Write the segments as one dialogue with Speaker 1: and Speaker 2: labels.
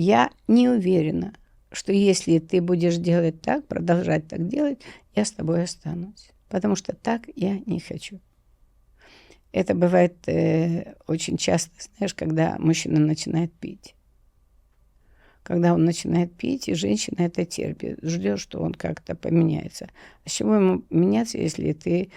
Speaker 1: я не уверена, что если ты будешь делать так, продолжать так делать, я с тобой останусь. Потому что так я не хочу. Это бывает очень часто, знаешь, когда мужчина начинает пить. Когда он начинает пить, и женщина это терпит, ждет, что он как-то поменяется. А с чего ему меняться, если ты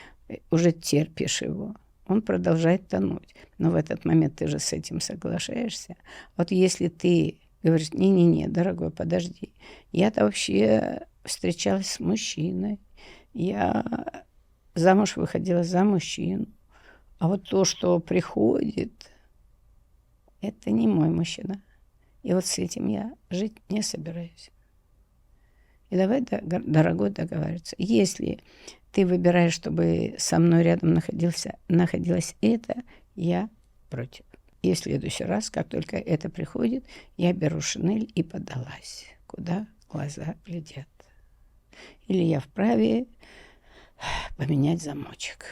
Speaker 1: уже терпишь его? Он продолжает тонуть. Но в этот момент ты же с этим соглашаешься. Вот если ты говоришь, не-не-не, дорогой, подожди. Я-то вообще встречалась с мужчиной. Я замуж выходила за мужчину. А вот то, что приходит, это не мой мужчина. И вот с этим я жить не собираюсь. И давай, дорогой, договариваться. Если ты выбираешь, чтобы со мной рядом находилось это, я против. И в следующий раз, как только это приходит, я беру шинель и подалась, куда глаза глядят. Или я вправе поменять замочек.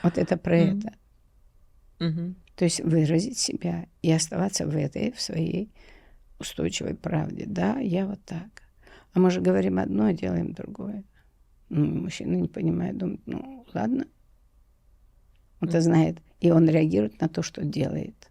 Speaker 1: Вот это про это. То есть выразить себя и оставаться в своей устойчивой правде. Да, я вот так. А мы же говорим одно, делаем другое. Мужчина не понимает, думает, ладно. Он-то знает, и он реагирует на то, что делает.